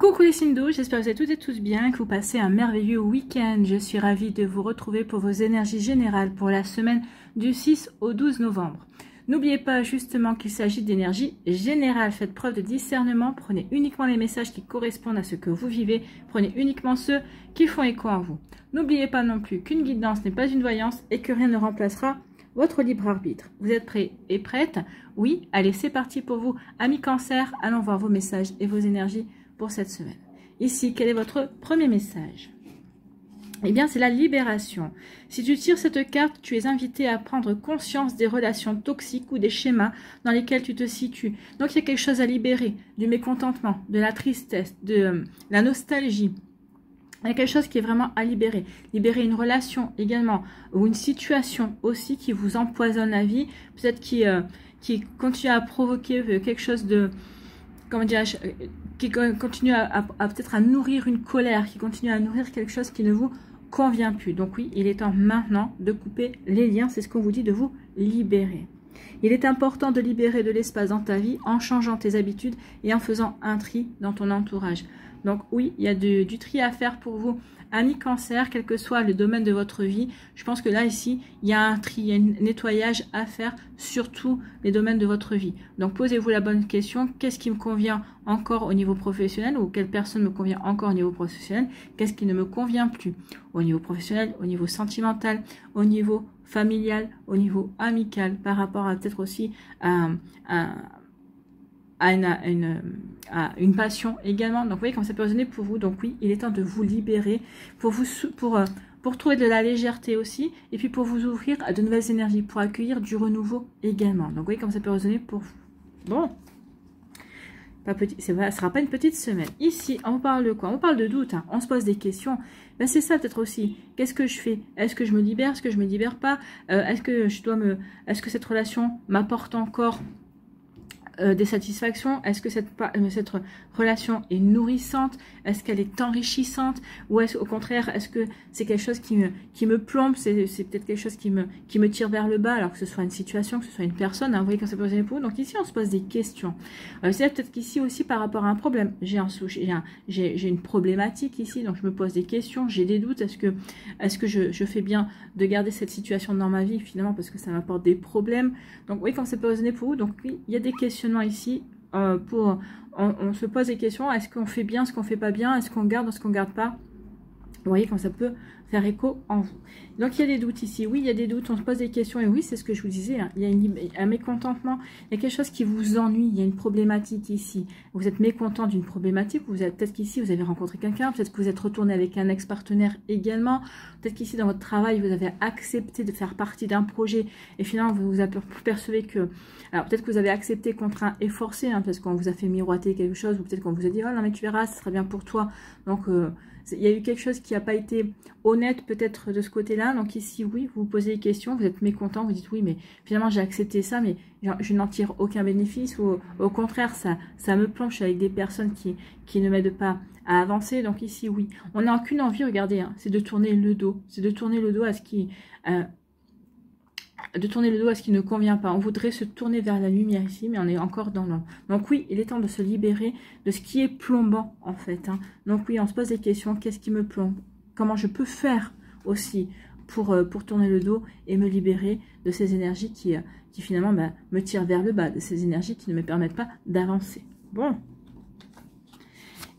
Coucou les signes d'eau, j'espère que vous allez toutes et tous bien, que vous passez un merveilleux week-end. Je suis ravie de vous retrouver pour vos énergies générales pour la semaine du 6 au 12 novembre. N'oubliez pas justement qu'il s'agit d'énergie générale. Faites preuve de discernement, prenez uniquement les messages qui correspondent à ce que vous vivez, prenez uniquement ceux qui font écho en vous. N'oubliez pas non plus qu'une guidance n'est pas une voyance et que rien ne remplacera votre libre arbitre. Vous êtes prêts et prêtes? Oui, allez, c'est parti pour vous. Amis Cancer, allons voir vos messages et vos énergies pour cette semaine. Ici, quel est votre premier message? Eh bien, c'est la libération. Si tu tires cette carte, tu es invité à prendre conscience des relations toxiques ou des schémas dans lesquels tu te situes. Donc, il y a quelque chose à libérer, du mécontentement, de la tristesse, de la nostalgie. Il y a quelque chose qui est vraiment à libérer. Libérer une relation également, ou une situation aussi qui vous empoisonne la vie, peut-être qui continue à provoquer quelque chose de... comment dirais-je, qui continue à peut-être à nourrir une colère, qui continue à nourrir quelque chose qui ne vous convient plus. Donc oui, il est temps maintenant de couper les liens, c'est ce qu'on vous dit, de vous libérer. Il est important de libérer de l'espace dans ta vie en changeant tes habitudes et en faisant un tri dans ton entourage. Donc oui, il y a du tri à faire pour vous, amis Cancer, quel que soit le domaine de votre vie. Je pense que là, ici, il y a un tri, il y a un nettoyage à faire sur tous les domaines de votre vie. Donc posez-vous la bonne question, qu'est-ce qui me convient encore au niveau professionnel, ou quelle personne me convient encore au niveau professionnel, qu'est-ce qui ne me convient plus au niveau professionnel, au niveau sentimental, au niveau familial, au niveau amical, par rapport à peut-être aussi à une passion également. Donc vous voyez comment ça peut résonner pour vous. Donc oui, il est temps de vous libérer pour trouver de la légèreté aussi, et puis pour vous ouvrir à de nouvelles énergies, pour accueillir du renouveau également. Donc vous voyez comment ça peut résonner pour vous. Bon, pas petit, ça ne sera pas une petite semaine. Ici, on parle de quoi? On parle de doute, hein. On se pose des questions. Ben, c'est ça peut-être aussi. Qu'est-ce que je fais? Est-ce que je me libère? Est-ce que je me libère pas? Est-ce que cette relation m'apporte encore des satisfactions? Est-ce que cette relation est nourrissante? Est-ce qu'elle est enrichissante? Ou est-ce au contraire, est-ce que c'est quelque chose qui me plombe? C'est peut-être quelque chose qui me tire vers le bas, alors que ce soit une situation, que ce soit une personne, hein, vous voyez quand ça peut poser pour vous. Donc ici, on se pose des questions. C'est peut-être qu'ici aussi, par rapport à un problème, j'ai une problématique ici, donc je me pose des questions, j'ai des doutes. Est-ce que je fais bien de garder cette situation dans ma vie, finalement, parce que ça m'apporte des problèmes? Donc vous voyez quand ça peut résonner pour vous. Donc oui, il y a des questions ici, on se pose des questions. Est-ce qu'on fait bien, ce qu'on fait pas bien? Est-ce qu'on garde, ce qu'on garde pas? Vous voyez quand ça peut faire écho en vous. Donc il y a des doutes ici. Oui, il y a des doutes, on se pose des questions. Et oui, c'est ce que je vous disais, hein. Il y a un mécontentement. Il y a quelque chose qui vous ennuie. Il y a une problématique ici. Vous êtes mécontent d'une problématique. Peut-être qu'ici, vous avez rencontré quelqu'un. Peut-être que vous êtes retourné avec un ex-partenaire également. Peut-être qu'ici, dans votre travail, vous avez accepté de faire partie d'un projet. Et finalement, vous percevez que... Alors peut-être que vous avez accepté contraint et forcé, hein, parce qu'on vous a fait miroiter quelque chose. Ou peut-être qu'on vous a dit, oh non mais tu verras, ce sera bien pour toi. Donc... il y a eu quelque chose qui n'a pas été honnête peut-être de ce côté-là. Donc ici, oui, vous vous posez des questions, vous êtes mécontent, vous dites oui, mais finalement j'ai accepté ça, mais je n'en tire aucun bénéfice. Ou au contraire, ça me plonge avec des personnes qui ne m'aident pas à avancer. Donc ici, oui, on n'a aucune envie, regardez, hein, c'est de tourner le dos. C'est de tourner le dos à ce qui... ne convient pas. On voudrait se tourner vers la lumière ici, mais on est encore dans l'ombre. Donc oui, il est temps de se libérer de ce qui est plombant en fait, hein. Donc oui, on se pose des questions. Qu'est-ce qui me plombe? Comment je peux faire aussi pour tourner le dos et me libérer de ces énergies qui finalement me tirent vers le bas, de ces énergies qui ne me permettent pas d'avancer. Bon.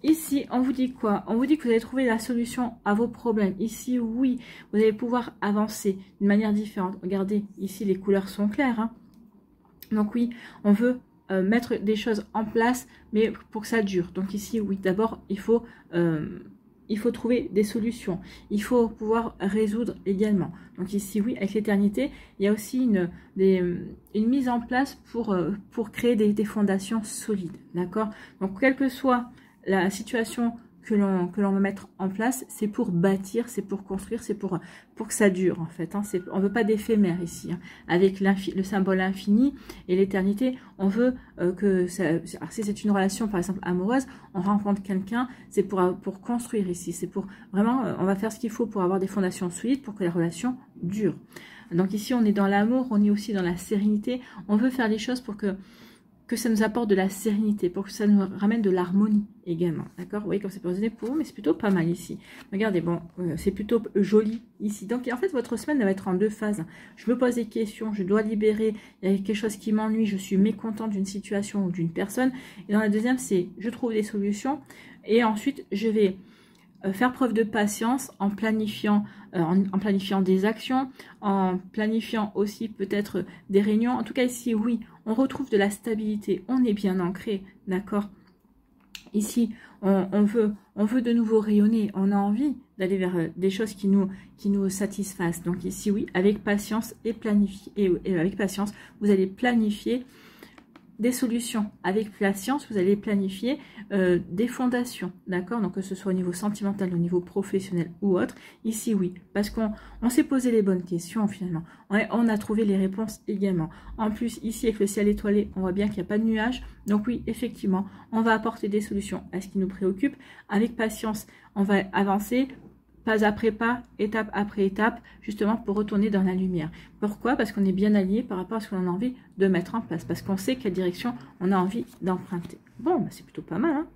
Ici, on vous dit quoi? On vous dit que vous allez trouver la solution à vos problèmes. Ici, oui, vous allez pouvoir avancer d'une manière différente. Regardez, ici, les couleurs sont claires, hein. Donc oui, on veut mettre des choses en place, mais pour que ça dure. Donc ici, oui, d'abord, il faut trouver des solutions. Il faut pouvoir résoudre également. Donc ici, oui, avec l'éternité, il y a aussi une mise en place pour créer des fondations solides. D'accord? Donc, quelle que soit la situation que l'on va mettre en place, c'est pour bâtir, c'est pour construire, c'est pour que ça dure en fait, hein. On ne veut pas d'éphémère ici, hein. Avec le symbole infini et l'éternité, on veut que ça... Alors si c'est une relation par exemple amoureuse, on rencontre quelqu'un, c'est pour construire ici, c'est pour vraiment, on va faire ce qu'il faut pour avoir des fondations solides, pour que la relation dure. Donc ici on est dans l'amour, on est aussi dans la sérénité, on veut faire des choses pour que que ça nous apporte de la sérénité, pour que ça nous ramène de l'harmonie également, d'accord? Vous voyez comme ça peut résonner pour vous, mais c'est plutôt pas mal ici. Regardez, bon, c'est plutôt joli ici. Donc, en fait, votre semaine elle va être en 2 phases. Je me pose des questions, je dois libérer, il y a quelque chose qui m'ennuie, je suis mécontente d'une situation ou d'une personne. Et dans la deuxième, c'est je trouve des solutions. Et ensuite, je vais faire preuve de patience en planifiant des actions, en planifiant aussi peut-être des réunions. En tout cas ici, oui, on retrouve de la stabilité, on est bien ancré, d'accord? Ici, on veut de nouveau rayonner, on a envie d'aller vers des choses qui nous satisfassent. Donc ici, oui, avec patience et avec patience, vous allez planifier des solutions. Avec patience, vous allez planifier des fondations, d'accord? Donc que ce soit au niveau sentimental, au niveau professionnel ou autre. Ici, oui, parce qu'on s'est posé les bonnes questions finalement. On a trouvé les réponses également. En plus, ici, avec le ciel étoilé, on voit bien qu'il n'y a pas de nuages. Donc oui, effectivement, on va apporter des solutions à ce qui nous préoccupe. Avec patience, on va avancer pas après pas, étape après étape, justement pour retourner dans la lumière. Pourquoi? Parce qu'on est bien allié par rapport à ce qu'on a envie de mettre en place, parce qu'on sait quelle direction on a envie d'emprunter. Bon, bah c'est plutôt pas mal, hein.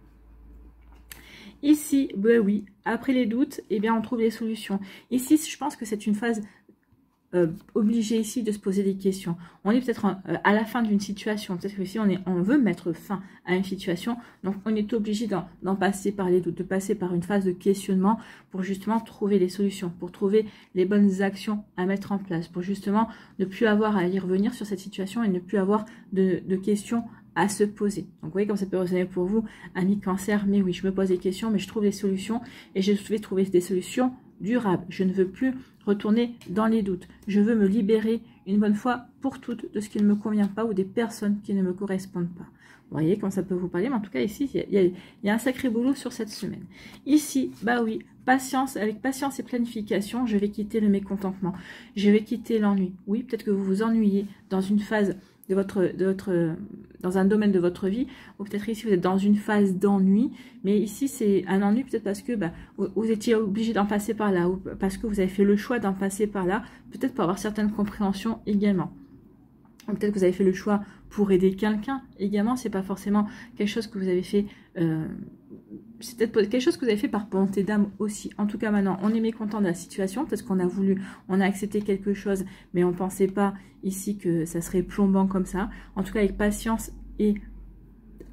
Ici, ben oui, après les doutes, eh bien on trouve les solutions. Ici, je pense que c'est une phase obligé ici de se poser des questions. On est peut-être à la fin d'une situation, peut-être que ici on veut mettre fin à une situation, donc on est obligé d'en passer par les doutes, de passer par une phase de questionnement pour justement trouver les solutions, pour trouver les bonnes actions à mettre en place, pour justement ne plus avoir à y revenir sur cette situation et ne plus avoir de questions à se poser. Donc vous voyez comme ça peut résonner pour vous, amis Cancer, mais oui, je me pose des questions, mais je trouve des solutions et je vais trouver des solutions durables. Je ne veux plus retourner dans les doutes. Je veux me libérer une bonne fois pour toutes de ce qui ne me convient pas ou des personnes qui ne me correspondent pas. Vous voyez comment ça peut vous parler, mais en tout cas ici, il y a un sacré boulot sur cette semaine. Ici, bah oui, patience, avec patience et planification, je vais quitter le mécontentement. Je vais quitter l'ennui. Oui, peut-être que vous vous ennuyez dans une phase dans un domaine de votre vie, ou peut-être ici vous êtes dans une phase d'ennui, mais ici c'est un ennui peut-être parce que vous étiez obligé d'en passer par là, ou parce que vous avez fait le choix d'en passer par là, peut-être pour avoir certaines compréhensions également. Peut-être que vous avez fait le choix pour aider quelqu'un également, c'est pas forcément quelque chose que vous avez fait, c'est peut-être quelque chose que vous avez fait par bonté d'âme aussi. En tout cas maintenant, on est mécontent de la situation, peut-être qu'on a on a accepté quelque chose, mais on pensait pas ici que ça serait plombant comme ça. En tout cas avec patience et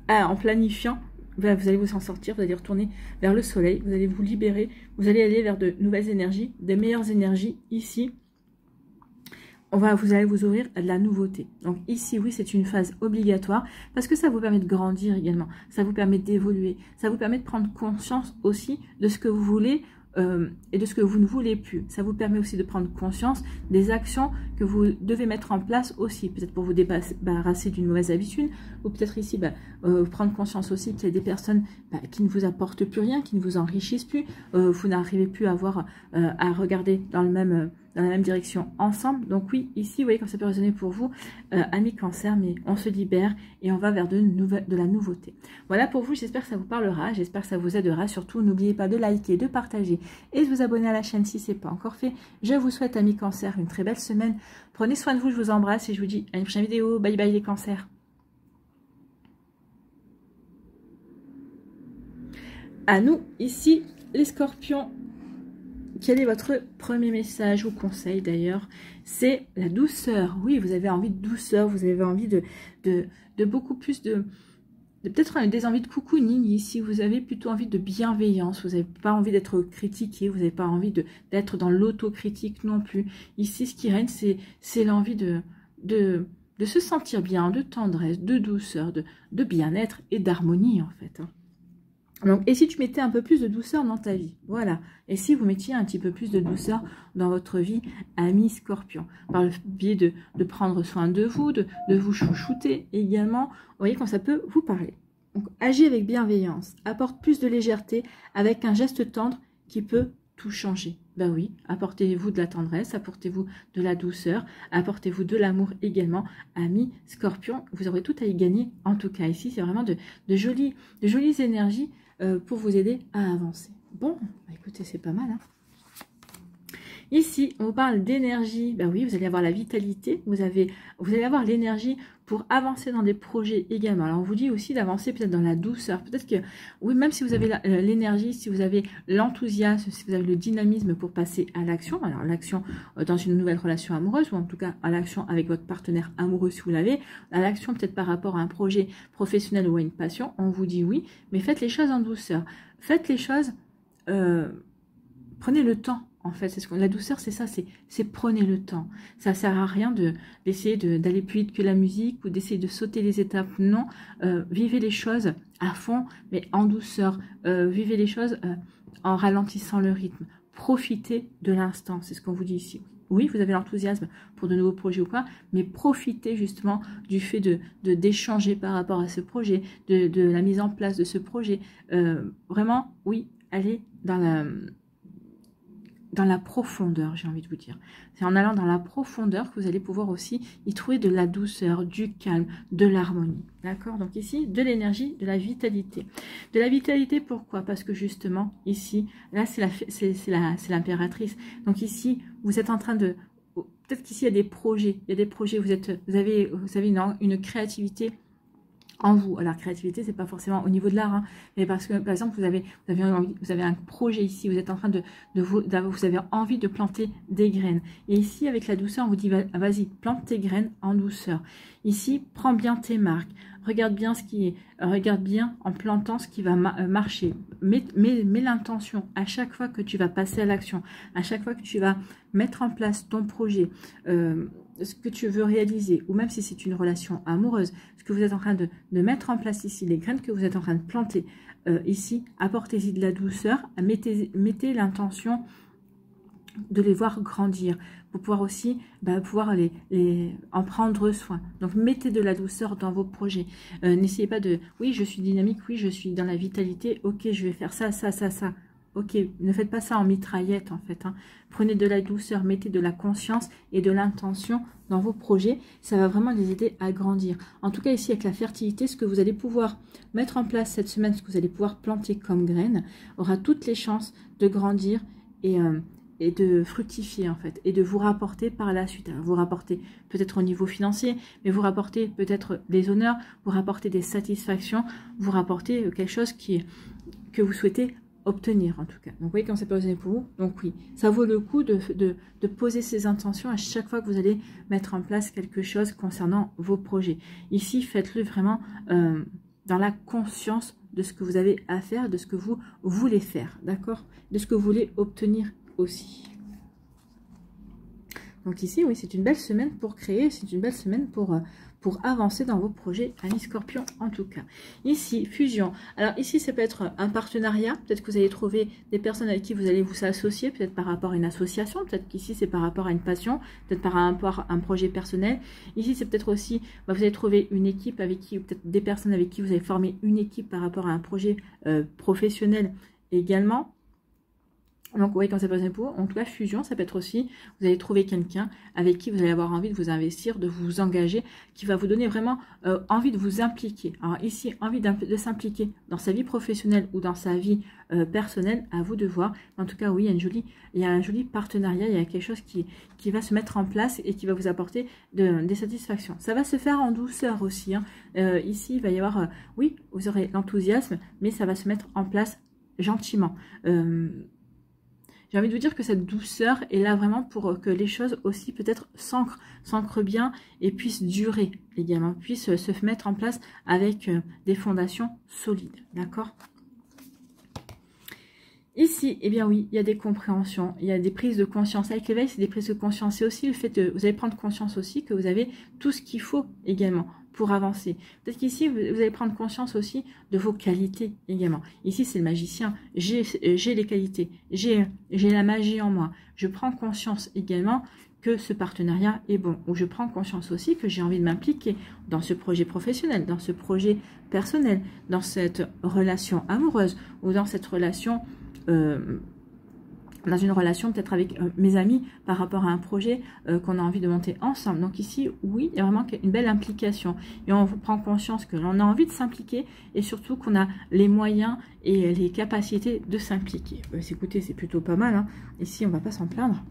en planifiant, vous allez vous en sortir, vous allez retourner vers le soleil, vous allez vous libérer, vous allez aller vers de nouvelles énergies, des meilleures énergies ici. Vous allez vous ouvrir à de la nouveauté. Donc ici, oui, c'est une phase obligatoire parce que ça vous permet de grandir également. Ça vous permet d'évoluer. Ça vous permet de prendre conscience aussi de ce que vous voulez et de ce que vous ne voulez plus. Ça vous permet aussi de prendre conscience des actions que vous devez mettre en place aussi. Peut-être pour vous débarrasser d'une mauvaise habitude ou peut-être ici, prendre conscience aussi qu'il y a des personnes qui ne vous apportent plus rien, qui ne vous enrichissent plus. Vous n'arrivez plus à regarder dans la même direction ensemble. Donc oui, ici, vous voyez comme ça peut résonner pour vous, amis Cancer, mais on se libère et on va vers de la nouveauté. Voilà pour vous, j'espère que ça vous parlera, j'espère que ça vous aidera. Surtout, n'oubliez pas de liker, de partager et de vous abonner à la chaîne si ce n'est pas encore fait. Je vous souhaite, amis Cancer, une très belle semaine. Prenez soin de vous, je vous embrasse et je vous dis à une prochaine vidéo. Bye bye les Cancers. À nous, ici, les Scorpions. Quel est votre premier message ou conseil d'ailleurs? C'est la douceur. Oui, vous avez envie de douceur, vous avez envie de beaucoup plus peut-être des envies de cocooning ici. Vous avez plutôt envie de bienveillance. Vous n'avez pas envie d'être critiqué, vous n'avez pas envie d'être dans l'autocritique non plus. Ici, ce qui règne, c'est l'envie de se sentir bien, de tendresse, de douceur, de bien-être et d'harmonie en fait. Donc, et si tu mettais un peu plus de douceur dans ta vie, voilà. Et si vous mettiez un petit peu plus de douceur dans votre vie, amis Scorpion, par le biais de prendre soin de vous, de vous chouchouter également, vous voyez quand ça peut vous parler. Donc, agis avec bienveillance, apporte plus de légèreté avec un geste tendre qui peut tout changer. Ben oui, apportez-vous de la tendresse, apportez-vous de la douceur, apportez-vous de l'amour également, amis Scorpion, vous aurez tout à y gagner. En tout cas, ici, c'est vraiment de jolies énergies pour vous aider à avancer. Bon, bah écoutez, c'est pas mal. Hein. Ici, on vous parle d'énergie. Ben oui, vous allez avoir la vitalité, vous allez avoir l'énergie pour avancer dans des projets également. Alors, on vous dit aussi d'avancer peut-être dans la douceur. Peut-être que, oui, même si vous avez l'énergie, si vous avez l'enthousiasme, si vous avez le dynamisme pour passer à l'action, alors l'action dans une nouvelle relation amoureuse, ou en tout cas à l'action avec votre partenaire amoureux si vous l'avez, à l'action peut-être par rapport à un projet professionnel ou à une passion, on vous dit oui, mais faites les choses en douceur. Faites les choses, prenez le temps. En fait, la douceur, c'est ça, c'est prenez le temps. Ça sert à rien d'essayer d'aller plus vite que la musique ou d'essayer de sauter les étapes. Non, vivez les choses à fond, mais en douceur. Vivez les choses en ralentissant le rythme. Profitez de l'instant, c'est ce qu'on vous dit ici. Oui, vous avez l'enthousiasme pour de nouveaux projets ou quoi, mais profitez justement du fait d'échanger par rapport à ce projet, de la mise en place de ce projet. Vraiment, oui, allez dans la profondeur, j'ai envie de vous dire. C'est en allant dans la profondeur que vous allez pouvoir aussi y trouver de la douceur, du calme, de l'harmonie. D'accord? Donc ici, de l'énergie, de la vitalité. De la vitalité, pourquoi? Parce que justement, ici, là, c'est l'impératrice. Donc ici, vous êtes en train de... Peut-être qu'ici, il y a des projets. Il y a des projets, vous avez une créativité en vous. Alors, créativité, c'est pas forcément au niveau de l'art, hein, mais parce que, par exemple, vous avez un projet ici, vous êtes en train vous avez envie de planter des graines. Et ici, avec la douceur, on vous dit, vas-y, plante tes graines en douceur. Ici, prends bien tes marques. Regarde bien regarde bien en plantant ce qui va marcher. Mets l'intention à chaque fois que tu vas passer à l'action, à chaque fois que tu vas mettre en place ton projet, ce que tu veux réaliser, ou même si c'est une relation amoureuse, ce que vous êtes en train de mettre en place ici, les graines que vous êtes en train de planter ici, apportez-y de la douceur, mettez l'intention de les voir grandir, pour pouvoir aussi pouvoir en prendre soin. Donc mettez de la douceur dans vos projets. N'essayez pas de, oui je suis dynamique, oui je suis dans la vitalité, ok je vais faire ça, ça, ça, ça. Ok, ne faites pas ça en mitraillette en fait. Hein. Prenez de la douceur, mettez de la conscience et de l'intention dans vos projets. Ça va vraiment les aider à grandir. En tout cas ici avec la fertilité, ce que vous allez pouvoir mettre en place cette semaine, ce que vous allez pouvoir planter comme graines, aura toutes les chances de grandir et de fructifier en fait, et de vous rapporter par la suite. Alors, vous rapporter peut-être au niveau financier, mais vous rapporter peut-être des honneurs, vous rapporter des satisfactions, vous rapporter quelque chose que vous souhaitez obtenir en tout cas. Donc vous voyez comment c'est posé pour vous. Donc oui, ça vaut le coup de poser ces intentions à chaque fois que vous allez mettre en place quelque chose concernant vos projets. Ici, faites-le vraiment dans la conscience de ce que vous avez à faire, de ce que vous voulez faire, d'accord? De ce que vous voulez obtenir aussi. Donc ici, oui, c'est une belle semaine pour créer, c'est une belle semaine pour avancer dans vos projets, amis Scorpion en tout cas. Ici, fusion. Alors ici, ça peut être un partenariat. Peut-être que vous allez trouver des personnes avec qui vous allez vous associer, peut-être par rapport à une association. Peut-être qu'ici, c'est par rapport à une passion, peut-être par rapport à un projet personnel. Ici, c'est peut-être aussi, vous allez trouver une équipe avec qui, ou peut-être des personnes avec qui vous allez former une équipe par rapport à un projet professionnel également. Donc, vous voyez quand ça passe pour en tout cas, fusion, ça peut être aussi, vous allez trouver quelqu'un avec qui vous allez avoir envie de vous investir, de vous engager, qui va vous donner vraiment envie de vous impliquer. Alors ici, envie de s'impliquer dans sa vie professionnelle ou dans sa vie personnelle, à vous de voir. En tout cas, oui, il y a un joli partenariat, il y a quelque chose qui va se mettre en place et qui va vous apporter des satisfactions. Ça va se faire en douceur aussi. Hein. Ici, il va y avoir, oui, vous aurez l'enthousiasme, mais ça va se mettre en place gentiment. J'ai envie de vous dire que cette douceur est là vraiment pour que les choses aussi peut-être s'ancrent bien et puissent durer également, puissent se mettre en place avec des fondations solides, d'accord? Ici, eh bien oui, il y a des compréhensions, il y a des prises de conscience. Avec l'éveil, c'est des prises de conscience. C'est aussi le fait de, vous allez prendre conscience aussi que vous avez tout ce qu'il faut également pour avancer. Peut-être qu'ici, vous allez prendre conscience aussi de vos qualités également. Ici, c'est le magicien. J'ai les qualités, j'ai la magie en moi. Je prends conscience également que ce partenariat est bon. Ou je prends conscience aussi que j'ai envie de m'impliquer dans ce projet professionnel, dans ce projet personnel, dans cette relation amoureuse ou dans cette relation... dans une relation peut-être avec mes amis par rapport à un projet qu'on a envie de monter ensemble. Donc ici, oui, il y a vraiment une belle implication. Et on prend conscience que l'on a envie de s'impliquer et surtout qu'on a les moyens et les capacités de s'impliquer. Écoutez, c'est plutôt pas mal. Hein. Ici, on ne va pas s'en plaindre.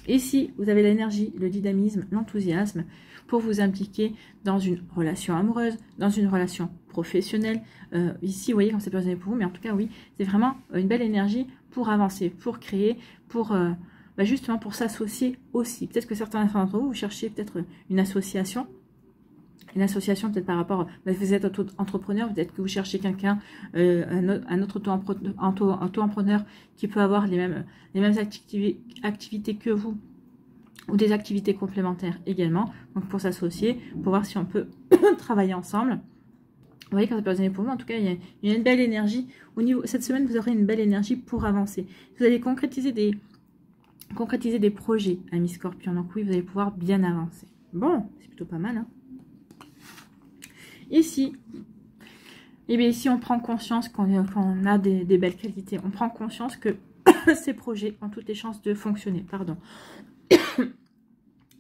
Et si vous avez l'énergie, le dynamisme, l'enthousiasme pour vous impliquer dans une relation amoureuse, dans une relation professionnelle, ici, vous voyez comme ça peut résonner pour vous, mais en tout cas, oui, c'est vraiment une belle énergie pour avancer, pour créer, pour justement pour s'associer aussi. Peut-être que certains d'entre vous, vous cherchez peut-être une association peut-être par rapport, vous êtes auto-entrepreneur, peut-être que vous cherchez quelqu'un, un autre auto-entrepreneur qui peut avoir les mêmes activités que vous, ou des activités complémentaires également, donc pour s'associer, pour voir si on peut travailler ensemble. Vous voyez, quand ça peut résonner pour vous, en tout cas, il y a une belle énergie. Cette semaine, vous aurez une belle énergie pour avancer. Vous allez concrétiser des projets, amis Scorpion. Donc oui, vous allez pouvoir bien avancer. Bon, c'est plutôt pas mal, hein. Ici, eh bien, ici, on prend conscience qu'on a des belles qualités. On prend conscience que ces projets ont toutes les chances de fonctionner. Pardon.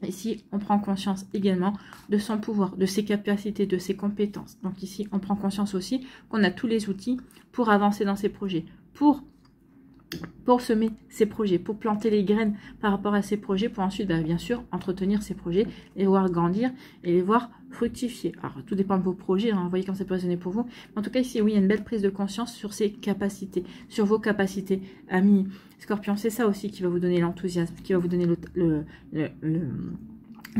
Ici, on prend conscience également de son pouvoir, de ses capacités, de ses compétences. Donc ici, on prend conscience aussi qu'on a tous les outils pour avancer dans ces projets, pour semer ces projets, pour planter les graines par rapport à ces projets, pour ensuite, bien sûr, entretenir ces projets, les voir grandir et les voir fructifier. Alors, tout dépend de vos projets, hein, vous voyez quand c'est positionné pour vous. En tout cas, ici, oui, il y a une belle prise de conscience sur ses capacités, sur vos capacités, amis Scorpion. C'est ça aussi qui va vous donner l'enthousiasme, qui va vous donner le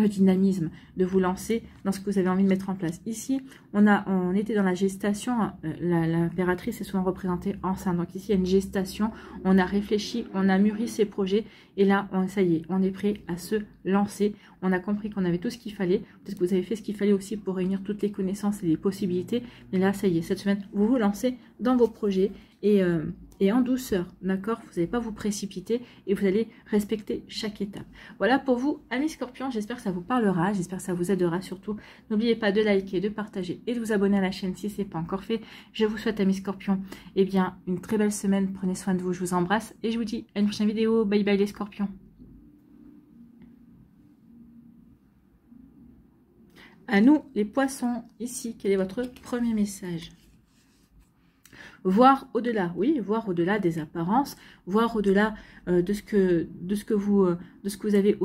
dynamisme de vous lancer dans ce que vous avez envie de mettre en place. Ici, on était dans la gestation, l'impératrice est souvent représentée enceinte. Donc ici, il y a une gestation, on a réfléchi, on a mûri ses projets, et là, ça y est, on est prêt à se lancer. On a compris qu'on avait tout ce qu'il fallait. Peut-être que vous avez fait ce qu'il fallait aussi pour réunir toutes les connaissances et les possibilités. Mais là, ça y est, cette semaine, vous vous lancez dans vos projets et en douceur, d'accord? Vous n'allez pas vous précipiter et vous allez respecter chaque étape. Voilà pour vous, amis Scorpions. J'espère que ça vous parlera, j'espère que ça vous aidera surtout. N'oubliez pas de liker, de partager et de vous abonner à la chaîne si ce n'est pas encore fait. Je vous souhaite, amis Scorpions, eh bien, une très belle semaine. Prenez soin de vous, je vous embrasse et je vous dis à une prochaine vidéo. Bye bye les Scorpions. À nous, les poissons, ici, quel est votre premier message? Voir au-delà, oui, voir au-delà des apparences, voir au-delà de ce que vous avez,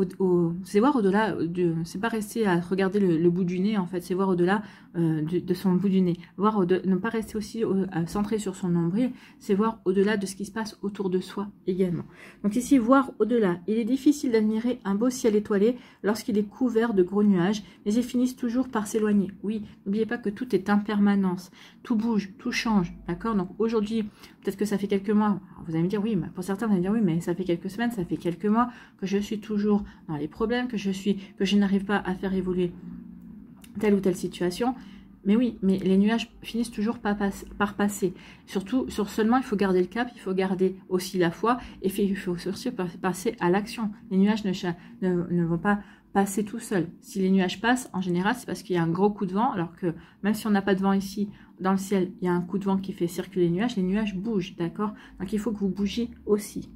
c'est voir au-delà, c'est pas rester à regarder le bout du nez en fait, c'est voir au-delà de son bout du nez, ne pas rester aussi centré sur son nombril, c'est voir au-delà de ce qui se passe autour de soi également. Donc ici, voir au-delà, il est difficile d'admirer un beau ciel étoilé lorsqu'il est couvert de gros nuages, mais ils finissent toujours par s'éloigner. Oui, n'oubliez pas que tout est impermanence, tout bouge, tout change, d'accord? Donc aujourd'hui, peut-être que ça fait quelques mois, vous allez me dire oui, mais pour certains vous allez me dire oui, mais ça fait quelques semaines, ça fait quelques mois que je suis toujours dans les problèmes, que je n'arrive pas à faire évoluer telle ou telle situation. Mais oui, mais les nuages finissent toujours par passer. Surtout, seulement, il faut garder le cap, il faut garder aussi la foi, et il faut surtout passer à l'action. Les nuages ne vont pas passer tout seuls. Si les nuages passent, en général, c'est parce qu'il y a un gros coup de vent, alors que même si on n'a pas de vent ici, dans le ciel, il y a un coup de vent qui fait circuler les nuages bougent, d'accord? Donc il faut que vous bougiez aussi.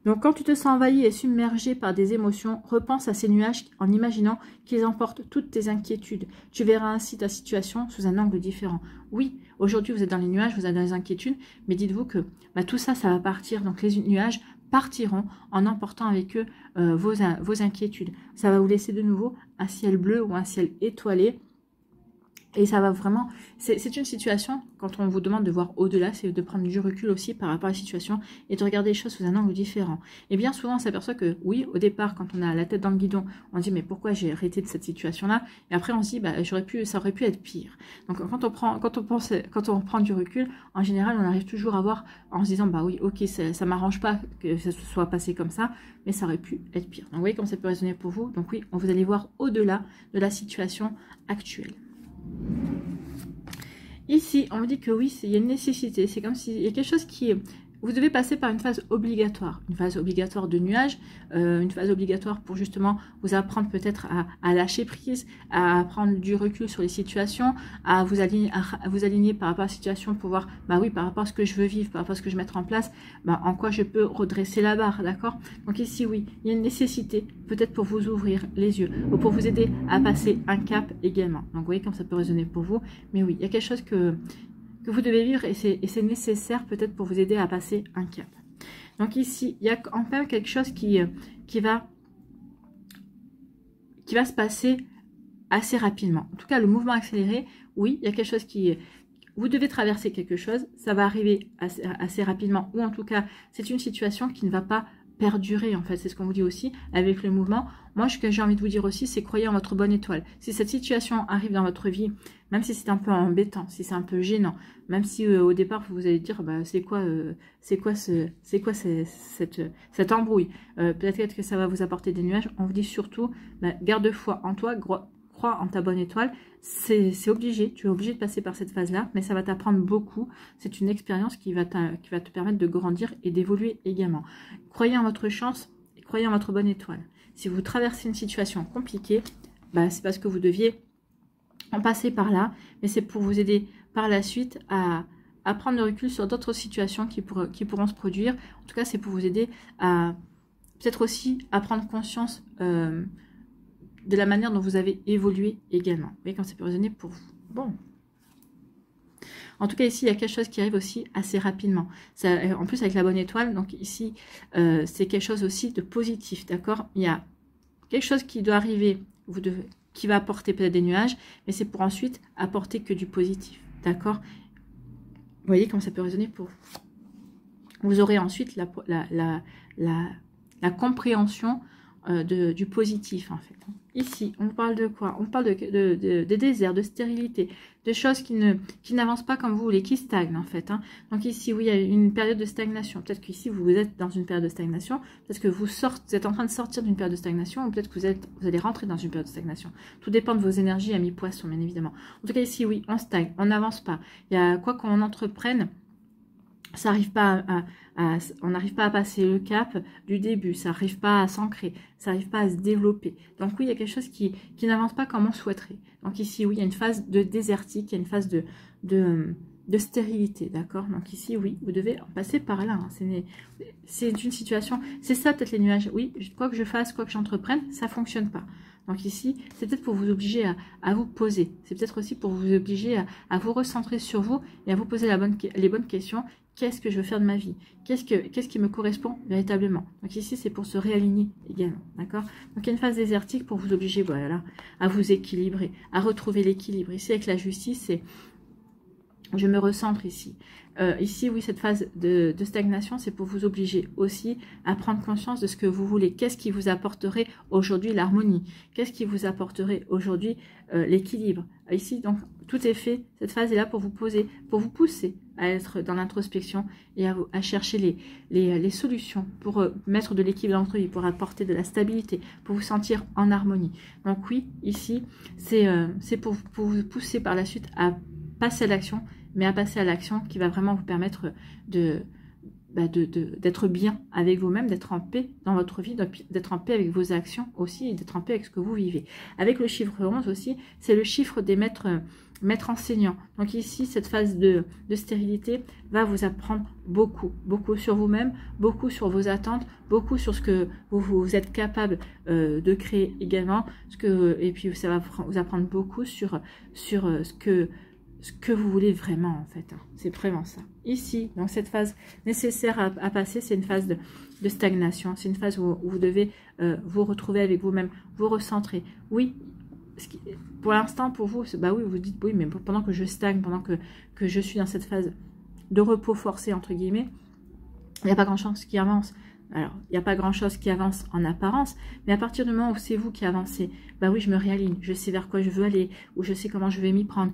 Donc quand tu te sens envahi et submergé par des émotions, repense à ces nuages en imaginant qu'ils emportent toutes tes inquiétudes. Tu verras ainsi ta situation sous un angle différent. Oui, aujourd'hui vous êtes dans les nuages, vous êtes dans les inquiétudes, mais dites-vous que tout ça, ça va partir. Donc les nuages partiront en emportant avec eux vos inquiétudes. Ça va vous laisser de nouveau un ciel bleu ou un ciel étoilé. Et ça va vraiment, c'est une situation, quand on vous demande de voir au-delà, c'est de prendre du recul aussi par rapport à la situation et de regarder les choses sous un angle différent. Et bien souvent, on s'aperçoit que oui, au départ, quand on a la tête dans le guidon, on dit mais pourquoi j'ai arrêté de cette situation-là? Et après, on se dit ça aurait pu être pire. Donc quand on prend du recul, en général, on arrive toujours à voir en se disant oui, ok, ça m'arrange pas que ça se soit passé comme ça, mais ça aurait pu être pire. Donc vous voyez comment ça peut résonner pour vous. Donc oui, vous allez voir au-delà de la situation actuelle. Ici, on me dit que oui, il y a une nécessité. C'est comme s'il y a quelque chose qui est... Vous devez passer par une phase obligatoire de nuages, une phase obligatoire pour justement vous apprendre peut-être à lâcher prise, à prendre du recul sur les situations, à vous aligner par rapport à la situation pour voir, oui, par rapport à ce que je veux vivre, par rapport à ce que je vais mettre en place, en quoi je peux redresser la barre, d'accord? Donc ici, oui, il y a une nécessité peut-être pour vous ouvrir les yeux, ou pour vous aider à passer un cap également. Donc vous voyez comme ça peut résonner pour vous, mais oui, il y a quelque chose que vous devez vivre et c'est nécessaire peut-être pour vous aider à passer un cap. Donc ici, il y a enfin quelque chose qui va qui va se passer assez rapidement. En tout cas, le mouvement accéléré, oui, il y a quelque chose qui... Vous devez traverser quelque chose, ça va arriver assez rapidement, ou en tout cas, c'est une situation qui ne va pas perdurer, en fait, c'est ce qu'on vous dit aussi avec le mouvement. Moi, ce que j'ai envie de vous dire aussi, c'est croyez en votre bonne étoile. Si cette situation arrive dans votre vie, même si c'est un peu embêtant, si c'est un peu gênant, même si au départ, vous allez dire, bah, c'est quoi cette embrouille, peut-être que ça va vous apporter des nuages, on vous dit surtout, bah, garde foi en toi, crois en ta bonne étoile, c'est obligé, tu es obligé de passer par cette phase-là, mais ça va t'apprendre beaucoup, c'est une expérience qui va te permettre de grandir et d'évoluer également. Croyez en votre chance et croyez en votre bonne étoile. Si vous traversez une situation compliquée, bah, c'est parce que vous deviez en passer par là, mais c'est pour vous aider par la suite à prendre le recul sur d'autres situations qui pourront se produire. En tout cas, c'est pour vous aider à peut-être aussi à prendre conscience de la manière dont vous avez évolué également. Vous voyez, quand ça peut résonner pour vous. Bon. En tout cas, ici, il y a quelque chose qui arrive aussi assez rapidement. Ça, en plus, avec la bonne étoile, donc ici, c'est quelque chose aussi de positif, d'accord? Il y a quelque chose qui doit arriver, qui va apporter peut-être des nuages, mais c'est pour ensuite apporter que du positif, d'accord? Vous voyez comment ça peut résonner pour vous. Vous aurez ensuite la compréhension du positif, en fait. Ici, on parle de quoi? On parle de désert, de stérilité, de choses qui n'avancent pas comme vous voulez, qui stagnent, en fait. Hein. Donc ici, oui, il y a une période de stagnation. Peut-être qu'ici, vous êtes dans une période de stagnation, parce que vous êtes en train de sortir d'une période de stagnation, ou peut-être que vous allez rentrer dans une période de stagnation. Tout dépend de vos énergies, amis poissons, bien évidemment. En tout cas, ici, oui, on stagne, on n'avance pas. Il y a quoi qu'on entreprenne, ça n'arrive pas on n'arrive pas à passer le cap du début, ça n'arrive pas à s'ancrer, ça n'arrive pas à se développer. Donc oui, il y a quelque chose qui n'avance pas comme on souhaiterait. Donc ici, oui, il y a une phase de désertique, il y a une phase de stérilité, d'accord? Donc ici, oui, vous devez en passer par là. Hein. C'est une situation, c'est ça peut-être les nuages. Oui, quoi que je fasse, quoi que j'entreprenne, ça ne fonctionne pas. Donc ici, c'est peut-être pour vous obliger à vous poser. C'est peut-être aussi pour vous obliger à vous recentrer sur vous et à vous poser les bonnes questions. Qu'est-ce que je veux faire de ma vie? Qu'est-ce qui me correspond véritablement? Donc ici, c'est pour se réaligner également, d'accord? Donc il y a une phase désertique pour vous obliger, voilà, à vous équilibrer, à retrouver l'équilibre. Ici, avec la justice, c'est... Je me recentre ici. Ici, oui, cette phase de stagnation, c'est pour vous obliger aussi à prendre conscience de ce que vous voulez. Qu'est-ce qui vous apporterait aujourd'hui l'harmonie? Qu'est-ce qui vous apporterait aujourd'hui l'équilibre? Ici, donc, tout est fait. Cette phase est là pour vous poser, pour vous pousser à être dans l'introspection et à chercher les solutions pour mettre de l'équilibre dans votre vie, pour apporter de la stabilité, pour vous sentir en harmonie. Donc oui, ici, c'est pour vous pousser par la suite à passer à l'action, mais à passer à l'action qui va vraiment vous permettre d'être bien avec vous-même, d'être en paix dans votre vie, d'être en paix avec vos actions aussi, et d'être en paix avec ce que vous vivez. Avec le chiffre 11 aussi, c'est le chiffre des maîtres enseignants. Donc ici, cette phase de stérilité va vous apprendre beaucoup sur vous-même, beaucoup sur vos attentes, beaucoup sur ce que vous êtes capable de créer également, et puis ça va vous apprendre beaucoup sur ce que vous voulez vraiment, en fait. Hein. C'est vraiment ça. Ici, donc cette phase nécessaire à passer, c'est une phase de stagnation. C'est une phase où vous devez vous retrouver avec vous-même, vous recentrer. Oui, pour l'instant, pour vous, bah oui, vous dites oui, mais pendant que je stagne, pendant que je suis dans cette phase de repos forcé, entre guillemets, il n'y a pas grand-chose qui avance. Alors, il n'y a pas grand-chose qui avance en apparence, mais à partir du moment où c'est vous qui avancez, bah oui, je me réaligne, je sais vers quoi je veux aller, ou je sais comment je vais m'y prendre,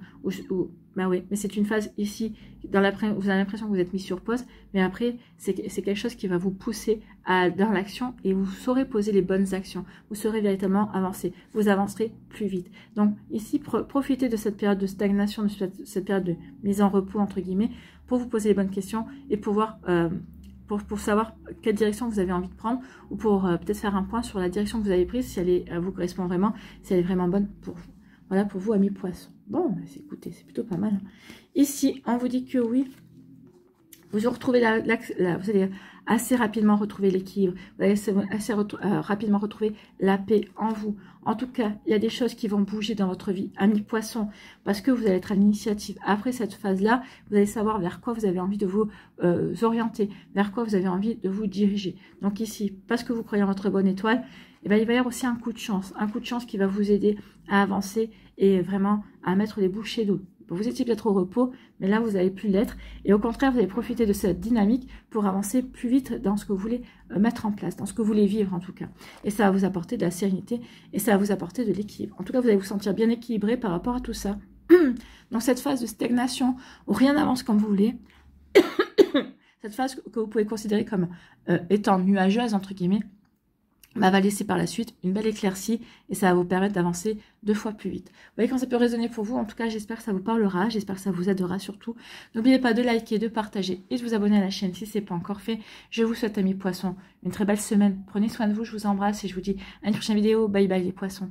bah oui, mais c'est une phase ici, vous avez l'impression que vous êtes mis sur pause, mais après, c'est quelque chose qui va vous pousser dans l'action, et vous saurez poser les bonnes actions, vous saurez véritablement avancer, vous avancerez plus vite. Donc ici, profitez de cette période de stagnation, de cette période de mise en repos, entre guillemets, pour vous poser les bonnes questions, et pouvoir... Pour savoir quelle direction vous avez envie de prendre, ou pour peut-être faire un point sur la direction que vous avez prise, si elle vous correspond vraiment, si elle est vraiment bonne pour vous. Voilà pour vous, amis poissons. Bon, écoutez, c'est plutôt pas mal. Ici, on vous dit que oui, vous retrouvez vous allez assez rapidement retrouver l'équilibre, vous allez assez rapidement retrouver la paix en vous. En tout cas, il y a des choses qui vont bouger dans votre vie, amis poissons, parce que vous allez être à l'initiative. Après cette phase-là, vous allez savoir vers quoi vous avez envie de vous orienter, vers quoi vous avez envie de vous diriger. Donc ici, parce que vous croyez en votre bonne étoile, et bien il va y avoir aussi un coup de chance qui va vous aider à avancer et vraiment à mettre les bouchées doubles. Vous étiez peut-être au repos, mais là, vous n'allez plus l'être. Et au contraire, vous allez profiter de cette dynamique pour avancer plus vite dans ce que vous voulez mettre en place, dans ce que vous voulez vivre en tout cas. Et ça va vous apporter de la sérénité et ça va vous apporter de l'équilibre. En tout cas, vous allez vous sentir bien équilibré par rapport à tout ça. Dans cette phase de stagnation où rien n'avance comme vous voulez, cette phase que vous pouvez considérer comme étant nuageuse, entre guillemets, va laisser par la suite une belle éclaircie et ça va vous permettre d'avancer 2 fois plus vite. Vous voyez quand ça peut résonner pour vous. En tout cas, j'espère que ça vous parlera, j'espère que ça vous aidera surtout. N'oubliez pas de liker, de partager et de vous abonner à la chaîne si ce n'est pas encore fait. Je vous souhaite, amis poissons, une très belle semaine. Prenez soin de vous, je vous embrasse et je vous dis à une prochaine vidéo. Bye bye les poissons.